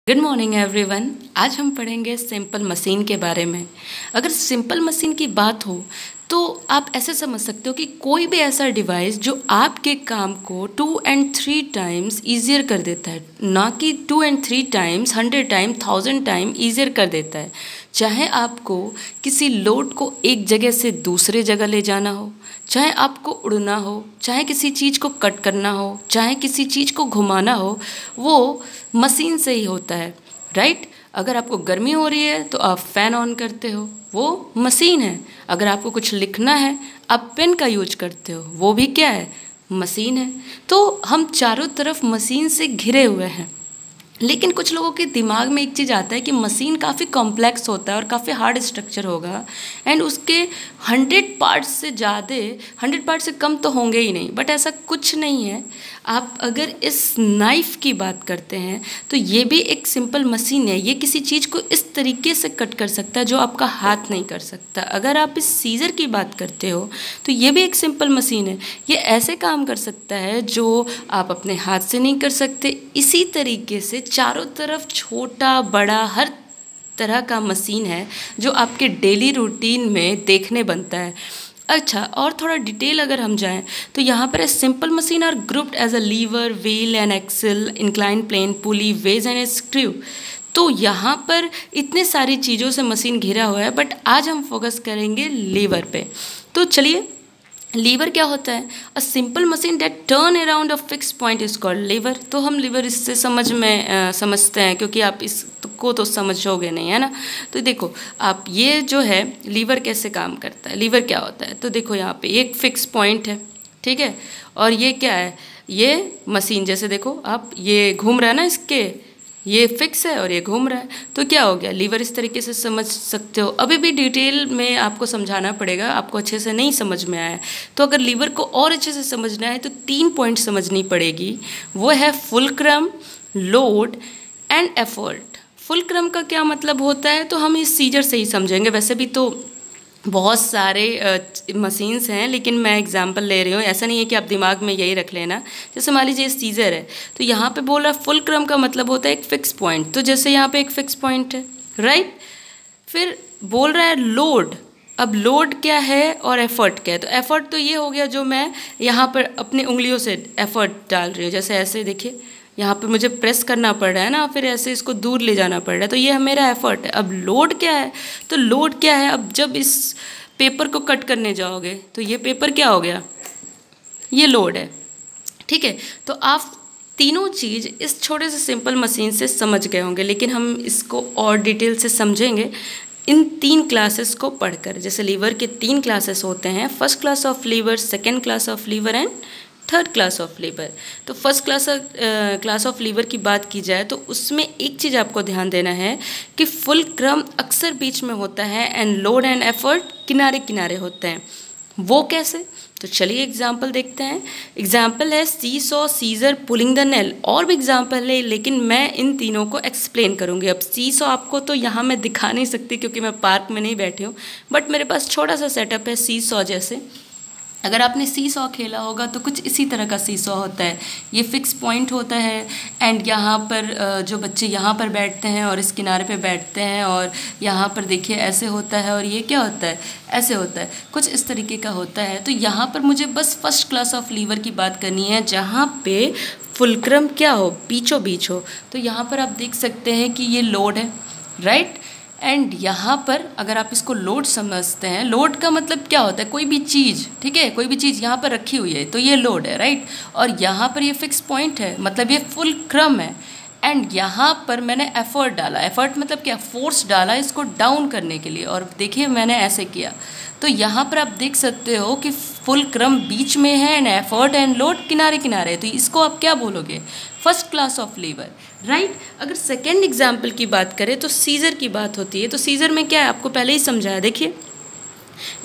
Good morning everyone. आज हम पढ़ेंगे सिंपल मशीन के बारे में। अगर सिंपल मशीन की बात हो तो आप ऐसे समझ सकते हो कि कोई भी ऐसा डिवाइस जो आपके काम को 2 and 3 टाइम्स ईजियर कर देता है, ना कि 2 and 3 times 100 time 1000 time easier कर देता है। चाहे आपको किसी लोड को एक जगह से दूसरे जगह ले जाना हो, चाहे आपको उड़ना हो, चाहे किसी चीज़ को कट करना हो, चाहे किसी चीज़ को घुमाना हो, वो मशीन से ही होता है, राइट। अगर आपको गर्मी हो रही है तो आप फ़ैन ऑन करते हो, वो मशीन है। अगर आपको कुछ लिखना है, आप पेन का यूज करते हो, वो भी क्या है, मशीन है। तो हम चारों तरफ मशीन से घिरे हुए हैं। लेकिन कुछ लोगों के दिमाग में एक चीज़ आता है कि मशीन काफ़ी कॉम्प्लेक्स होता है और काफ़ी हार्ड स्ट्रक्चर होगा एंड उसके 100 पार्ट्स से ज़्यादा 100 पार्ट से कम तो होंगे ही नहीं। बट ऐसा कुछ नहीं है। आप अगर इस नाइफ़ की बात करते हैं तो ये भी एक सिंपल मशीन है। ये किसी चीज़ को इस तरीके से कट कर सकता है जो आपका हाथ नहीं कर सकता। अगर आप इस सीज़र की बात करते हो तो ये भी एक सिंपल मशीन है। ये ऐसे काम कर सकता है जो आप अपने हाथ से नहीं कर सकते। इसी तरीके से चारों तरफ छोटा बड़ा हर तरह का मशीन है जो आपके डेली रूटीन में देखने बनता है। अच्छा, और थोड़ा डिटेल अगर हम जाएं तो यहाँ पर simple machine are grouped as a lever, wheel and axle, incline plane, pulley, wedge and screw. तो यहाँ पर इतने सारी चीज़ों से मशीन घिरा हुआ है, बट आज हम फोकस करेंगे लीवर पे। तो चलिए, लीवर क्या होता है? A simple machine that turn around a fix point is called lever. तो हम लीवर इससे समझते हैं, क्योंकि आप इसको तो समझोगे नहीं, है ना। तो देखो, आप ये जो है लीवर कैसे काम करता है, लीवर क्या होता है। तो देखो, यहाँ पे एक फिक्स पॉइंट है, ठीक है, और ये क्या है, ये मशीन जैसे देखो आप, ये घूम रहा है ना, इसके ये फिक्स है और ये घूम रहा है। तो क्या हो गया, लीवर इस तरीके से समझ सकते हो। अभी भी डिटेल में आपको समझाना पड़ेगा, आपको अच्छे से नहीं समझ में आया। तो अगर लीवर को और अच्छे से समझना है तो 3 पॉइंट समझनी पड़ेगी। वो है fulcrum, load and effort. Fulcrum का क्या मतलब होता है, तो हम इस सीजर से ही समझेंगे। वैसे भी तो बहुत सारे मशीन्स हैं, लेकिन मैं एग्जांपल ले रही हूँ। ऐसा नहीं है कि आप दिमाग में यही रख लेना। जैसे मान लीजिए सीजर है, तो यहाँ पे बोल रहा है फुलक्रम का मतलब होता है एक फिक्स पॉइंट। तो जैसे यहाँ पे एक फिक्स पॉइंट है, राइट। फिर बोल रहा है लोड। अब लोड क्या है और एफर्ट क्या है। तो एफर्ट तो ये हो गया जो मैं यहाँ पर अपनी उंगलियों से एफर्ट डाल रही हूँ। जैसे ऐसे देखिए, यहाँ पे मुझे प्रेस करना पड़ रहा है ना, फिर ऐसे इसको दूर ले जाना पड़ रहा है, तो ये मेरा एफर्ट है। अब लोड क्या है, तो लोड क्या है, अब जब इस पेपर को कट करने जाओगे तो ये पेपर क्या हो गया, ये लोड है, ठीक है। तो आप तीनों चीज़ इस छोटे से सिंपल मशीन से समझ गए होंगे, लेकिन हम इसको और डिटेल से समझेंगे इन 3 क्लासेस को पढ़कर। जैसे लीवर के 3 क्लासेस होते हैं, first class of lever, second class of lever and third class of lever. तो फर्स्ट क्लास ऑफ लीवर की बात की जाए तो उसमें एक चीज़ आपको ध्यान देना है कि फुलक्रम अक्सर बीच में होता है एंड लोड एंड एफर्ट किनारे किनारे होते हैं। वो कैसे, तो चलिए एग्जाम्पल देखते हैं। एग्जाम्पल है seesaw, scissor, pulling the nail. और भी एग्जाम्पल है, लेकिन मैं इन तीनों को एक्सप्लेन करूँगी। अब सी सॉ आपको तो यहाँ मैं दिखा नहीं सकती क्योंकि मैं पार्क में नहीं बैठी हूँ, बट मेरे पास छोटा सा सेटअप है सी सॉ जैसे। अगर आपने सी सॉ खेला होगा तो कुछ इसी तरह का सी सॉ होता है। ये फिक्स पॉइंट होता है एंड यहाँ पर जो बच्चे यहाँ पर बैठते हैं और इस किनारे पे बैठते हैं, और यहाँ पर देखिए ऐसे होता है, और ये क्या होता है, ऐसे होता है, कुछ इस तरीके का होता है। तो यहाँ पर मुझे बस फर्स्ट क्लास ऑफ लीवर की बात करनी है, जहाँ पे फुलक्रम क्या हो, बीचों बीच हो। तो यहाँ पर आप देख सकते हैं कि ये लोड है, राइट। एंड यहाँ पर अगर आप इसको लोड समझते हैं, लोड का मतलब क्या होता है, कोई भी चीज़, ठीक है, कोई भी चीज़ यहाँ पर रखी हुई है तो ये लोड है, राइट। और यहाँ पर ये फिक्स पॉइंट है, मतलब ये फुल क्रम है। एंड यहाँ पर मैंने एफर्ट डाला, एफर्ट मतलब क्या, फोर्स डाला इसको डाउन करने के लिए, और देखिए मैंने ऐसे किया। तो यहाँ पर आप देख सकते हो कि फुल क्रम बीच में है एंड एफर्ट एंड लोड किनारे किनारे। तो इसको आप क्या बोलोगे, first class of lever, right. अगर सेकेंड एग्जाम्पल की बात करें तो सीजर की बात होती है। तो सीजर में क्या है, आपको पहले ही समझाया। देखिए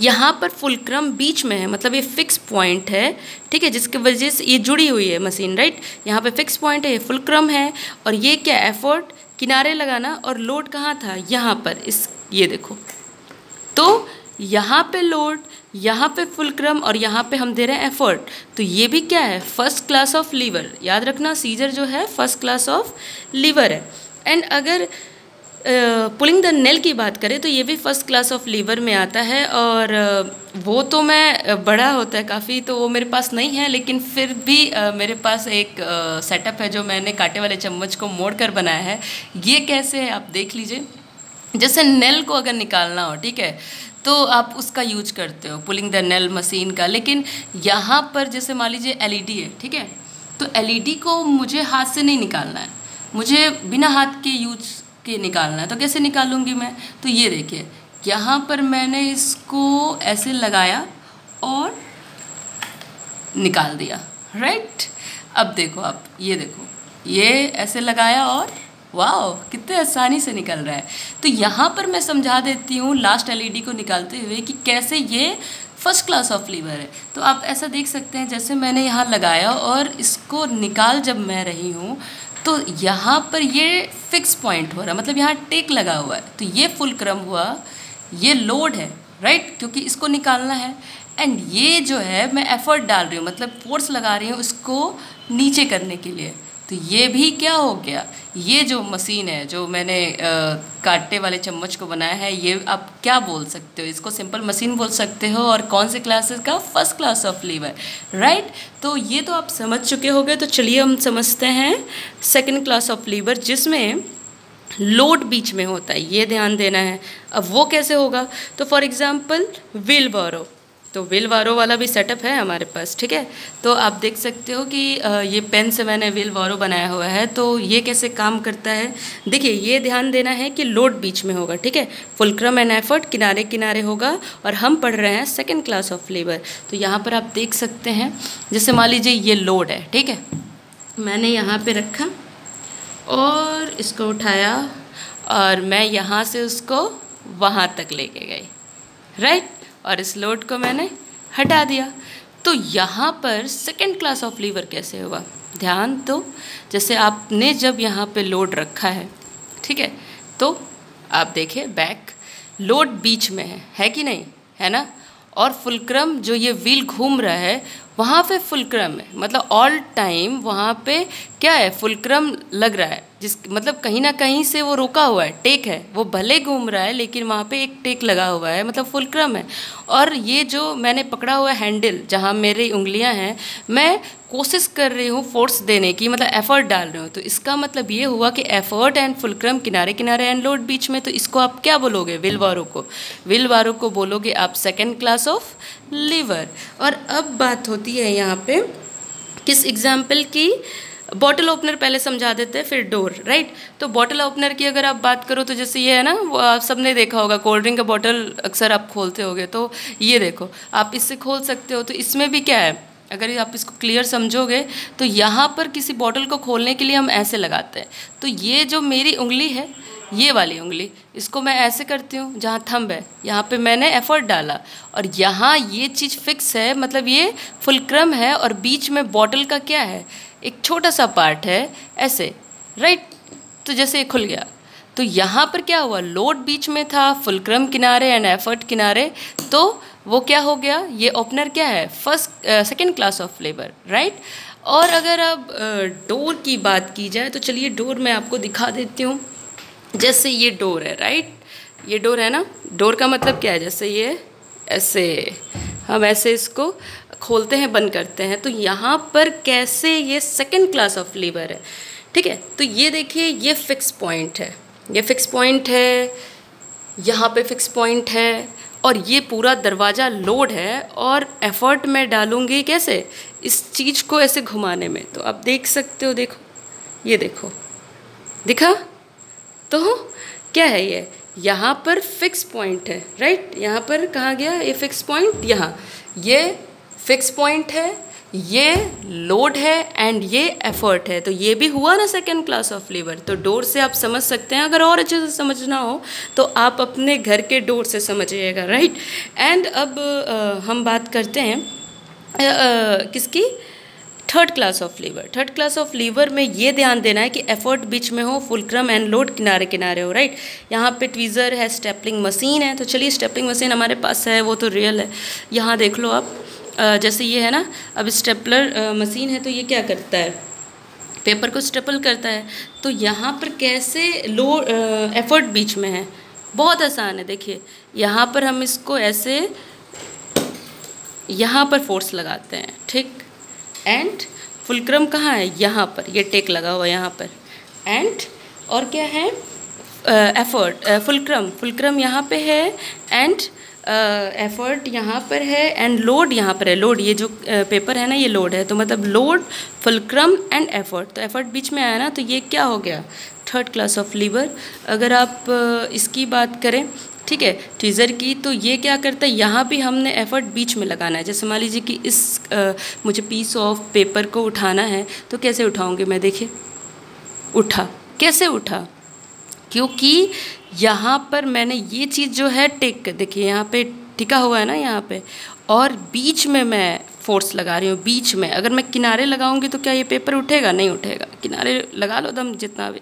यहाँ पर फुलक्रम बीच में है, मतलब ये फिक्स पॉइंट है, ठीक है, जिसकी वजह से ये जुड़ी हुई है मशीन, राइट। यहाँ पे फिक्स पॉइंट है, ये फुलक्रम है, और ये क्या, एफर्ट, किनारे लगाना, और लोड कहाँ था, यहाँ पर, इस ये देखो। तो यहाँ पे लोड, यहाँ पे फुलक्रम, और यहाँ पे हम दे रहे हैं एफर्ट। तो ये भी क्या है, फर्स्ट क्लास ऑफ लीवर। याद रखना, सीजर जो है फर्स्ट क्लास ऑफ लीवर है। एंड अगर पुलिंग द नेल की बात करें तो ये भी फर्स्ट क्लास ऑफ लीवर में आता है, और वो तो मैं बड़ा होता है काफ़ी, तो वो मेरे पास नहीं है, लेकिन फिर भी मेरे पास एक सेटअप है जो मैंने कांटे वाले चम्मच को मोड़ कर बनाया है। ये कैसे है आप देख लीजिए। जैसे नेल को अगर निकालना हो, ठीक है, तो आप उसका यूज करते हो पुलिंग द नेल मशीन का, लेकिन यहाँ पर जैसे मान लीजिए एलईडी है, ठीक है, तो एलईडी को मुझे हाथ से नहीं निकालना है, मुझे बिना हाथ के यूज के निकालना है। तो कैसे निकालूंगी मैं? तो ये देखिए, यहाँ पर मैंने इसको ऐसे लगाया और निकाल दिया, राइट। अब देखो आप, ये देखो, ये ऐसे लगाया और वाह कितने आसानी से निकल रहा है। तो यहाँ पर मैं समझा देती हूँ लास्ट एलईडी को निकालते हुए कि कैसे ये फर्स्ट क्लास ऑफ लीवर है। तो आप ऐसा देख सकते हैं, जैसे मैंने यहाँ लगाया और इसको निकाल जब मैं रही हूँ, तो यहाँ पर ये फिक्स पॉइंट हो रहा है, मतलब यहाँ टेक लगा हुआ है, तो ये फुल क्रम हुआ, ये लोड है, राइट, क्योंकि इसको निकालना है। एंड ये जो है मैं एफर्ट डाल रही हूँ, मतलब फोर्स लगा रही हूँ इसको नीचे करने के लिए। तो ये भी क्या हो गया, ये जो मशीन है जो मैंने कांटे वाले चम्मच को बनाया है, ये आप क्या बोल सकते हो? इसको सिंपल मशीन बोल सकते हो, और कौन से क्लासेस का? First class of lever, right. तो ये तो आप समझ चुके होंगे। तो चलिए हम समझते हैं सेकंड क्लास ऑफ लीवर, जिसमें लोड बीच में होता है, ये ध्यान देना है। अब वो कैसे होगा? तो फॉर एग्जांपल व्हील बारो, तो व्हील बारो वाला भी सेटअप है हमारे पास, ठीक है। तो आप देख सकते हो कि ये पेन से मैंने व्हील बारो बनाया हुआ है। तो ये कैसे काम करता है, देखिए, ये ध्यान देना है कि लोड बीच में होगा, ठीक है, फुलक्रम एंड एफर्ट किनारे किनारे होगा, और हम पढ़ रहे हैं सेकेंड क्लास ऑफ लीवर। तो यहाँ पर आप देख सकते हैं, जैसे मान लीजिए ये लोड है, ठीक है, मैंने यहाँ पे रखा और इसको उठाया और मैं यहाँ से उसको वहाँ तक लेके गई, राइट, और इस लोड को मैंने हटा दिया। तो यहाँ पर सेकेंड क्लास ऑफ लीवर कैसे हुआ, ध्यान दो। जैसे आपने जब यहाँ पे लोड रखा है, ठीक है, तो आप देखिए बैक लोड बीच में है कि नहीं, है ना, और फुलक्रम जो ये व्हील घूम रहा है वहाँ पे फुलक्रम है, मतलब ऑल टाइम वहाँ पे क्या है, फुलक्रम लग रहा है, जिस मतलब कहीं ना कहीं से वो रुका हुआ है, टेक है, वो भले घूम रहा है लेकिन वहाँ पे एक टेक लगा हुआ है, मतलब फुलक्रम है। और ये जो मैंने पकड़ा हुआ हैंडल, जहाँ मेरी उंगलियाँ हैं, मैं कोशिश कर रही हूँ फोर्स देने की, मतलब एफर्ट डाल रही हूँ। तो इसका मतलब ये हुआ कि एफर्ट एंड फुलक्रम किनारे किनारे एंड लोड बीच में। तो इसको आप क्या बोलोगे, व्हील बारो को, व्हील बारो को बोलोगे आप सेकेंड क्लास ऑफ लीवर। और अब बात होती है यहाँ पे किस एग्जाम्पल की, बॉटल ओपनर पहले समझा देते हैं, फिर डोर, राइट। तो बॉटल ओपनर की अगर आप बात करो तो जैसे ये है ना, वो आप सबने देखा होगा, कोल्ड ड्रिंक का बॉटल अक्सर आप खोलते होगे, तो ये देखो आप इससे खोल सकते हो। तो इसमें भी क्या है, अगर आप इसको क्लियर समझोगे तो यहाँ पर किसी बॉटल को खोलने के लिए हम ऐसे लगाते हैं। तो ये जो मेरी उंगली है, ये वाली उंगली, इसको मैं ऐसे करती हूँ, जहाँ थंब है यहाँ पे मैंने एफर्ट डाला, और यहाँ ये चीज़ फिक्स है, मतलब ये फुलक्रम है, और बीच में बॉटल का क्या है, एक छोटा सा पार्ट है ऐसे, राइट। तो जैसे ये खुल गया, तो यहाँ पर क्या हुआ, लोड बीच में था, फुलक्रम किनारे एंड एफर्ट किनारे, तो वो क्या हो गया, ये ओपनर क्या है, second class of lever, right. और अगर अब डोर की बात की जाए तो चलिए डोर मैं आपको दिखा देती हूँ। जैसे ये डोर है, राइट, ये डोर है ना, डोर का मतलब क्या है, जैसे ये ऐसे हम ऐसे इसको खोलते हैं, बंद करते हैं, तो यहाँ पर कैसे ये सेकेंड क्लास ऑफ लीवर है, ठीक है। तो ये देखिए, ये फिक्स पॉइंट है, ये फिक्स पॉइंट है, यहाँ पे फिक्स पॉइंट है, और ये पूरा दरवाज़ा लोड है, और एफर्ट मैं डालूँगी कैसे, इस चीज़ को ऐसे घुमाने में। तो आप देख सकते हो, देखो, ये देखो, दिखा, तो क्या है ये, यहाँ पर फिक्स पॉइंट है, राइट, यहाँ पर कहाँ गया ये फिक्स पॉइंट, यहाँ ये फिक्स पॉइंट है, ये लोड है एंड ये एफर्ट है। तो ये भी हुआ ना सेकेंड क्लास ऑफ लीवर। तो डोर से आप समझ सकते हैं। अगर और अच्छे से समझना हो तो आप अपने घर के डोर से समझिएगा, राइट। एंड अब हम बात करते हैं किसकी, third class of lever. Third class of lever में ये ध्यान देना है कि एफर्ट बीच में हो, फुलक्रम एंड लोड किनारे किनारे हो, राइट। यहाँ पे ट्वीज़र है, स्टेपलिंग मशीन है। तो चलिए स्टेपलिंग मशीन हमारे पास है, वो तो रियल है। यहाँ देख लो आप, जैसे ये है ना, अब स्टेपलर मशीन है तो ये क्या करता है, पेपर को स्टेपल करता है। तो यहाँ पर कैसे लोड एफर्ट बीच में है, बहुत आसान है। देखिए यहाँ पर हम इसको ऐसे यहाँ पर फोर्स लगाते हैं, ठीक। एंड फुलक्रम कहाँ है, यहाँ पर, ये टेक लगा हुआ है यहाँ पर। एंड और क्या है, एफर्ट, फुलक्रम यहाँ पे है। एंड एफर्ट यहाँ पर है। एंड लोड यहाँ पर है। लोड, ये जो पेपर है ना, ये लोड है। तो मतलब लोड, फुलक्रम एंड एफर्ट। तो एफर्ट बीच में आया ना, तो ये क्या हो गया, थर्ड क्लास ऑफ लीवर। अगर आप इसकी बात करें, ठीक है, ट्वीज़र की, तो ये क्या करता है, यहाँ भी हमने एफर्ट बीच में लगाना है। जैसे मान लीजिए कि मुझे पीस ऑफ पेपर को उठाना है, तो कैसे उठाऊंगी मैं, देखिए उठा, कैसे उठा, क्योंकि यहाँ पर मैंने ये चीज़ जो है टेक, देखिए यहाँ पे टिका हुआ है ना यहाँ पे, और बीच में मैं फोर्स लगा रही हूँ, बीच में। अगर मैं किनारे लगाऊंगी तो क्या ये पेपर उठेगा, नहीं उठेगा। किनारे लगा लो दम जितना भी,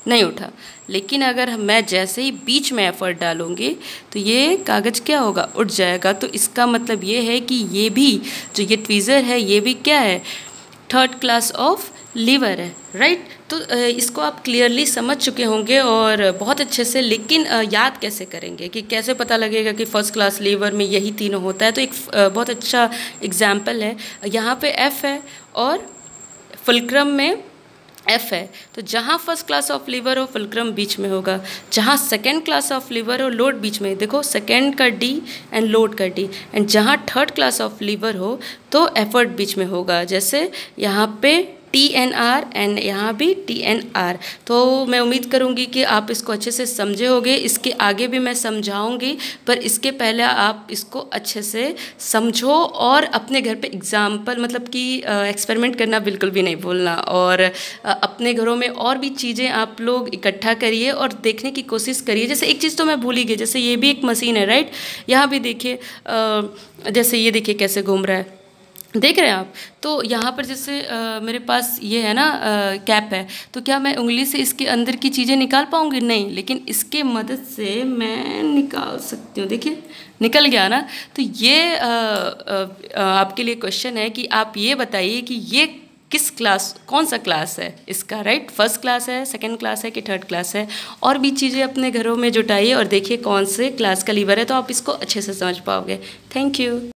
नहीं उठा। लेकिन अगर मैं जैसे ही बीच में एफर्ट डालूंगी तो ये कागज़ क्या होगा, उठ जाएगा। तो इसका मतलब ये है कि ये भी जो ये ट्वीज़र है, ये भी क्या है, थर्ड क्लास ऑफ लीवर है, राइट। तो इसको आप क्लियरली समझ चुके होंगे और बहुत अच्छे से। लेकिन याद कैसे करेंगे, कि कैसे पता लगेगा कि फर्स्ट क्लास लीवर में यही तीनों होता है। तो एक बहुत अच्छा एग्जाम्पल है, यहाँ पे एफ है और फुलक्रम में एफ है। तो जहाँ फर्स्ट क्लास ऑफ लीवर हो, फुलक्रम बीच में होगा। जहाँ सेकेंड क्लास ऑफ लीवर हो, लोड बीच में, देखो सेकेंड का डी एंड लोड का डी। एंड जहाँ थर्ड क्लास ऑफ लीवर हो तो एफर्ट बीच में होगा। जैसे यहाँ पे TNR एंड यहाँ भी TNR। तो मैं उम्मीद करूँगी कि आप इसको अच्छे से समझे होंगे। इसके आगे भी मैं समझाऊँगी, पर इसके पहले आप इसको अच्छे से समझो और अपने घर पे एग्जाम्पल, मतलब कि एक्सपेरिमेंट करना बिल्कुल भी नहीं भूलना। और अपने घरों में और भी चीज़ें आप लोग इकट्ठा करिए और देखने की कोशिश करिए। जैसे एक चीज़ तो मैं भूल ही गई, जैसे ये भी एक मशीन है, राइट। यहाँ भी देखिए, जैसे ये देखिए कैसे घूम रहा है, देख रहे हैं आप। तो यहाँ पर जैसे मेरे पास ये है ना, कैप है, तो क्या मैं उंगली से इसके अंदर की चीज़ें निकाल पाऊँगी, नहीं। लेकिन इसके मदद से मैं निकाल सकती हूँ, देखिए निकल गया ना। तो ये आपके लिए क्वेश्चन है कि आप ये बताइए कि ये किस क्लास, कौन सा क्लास है इसका, राइट। फर्स्ट क्लास है, सेकंड क्लास है कि थर्ड क्लास है। और भी चीज़ें अपने घरों में जुटाइए और देखिए कौन से क्लास का लीवर है, तो आप इसको अच्छे से समझ पाओगे। Thank you.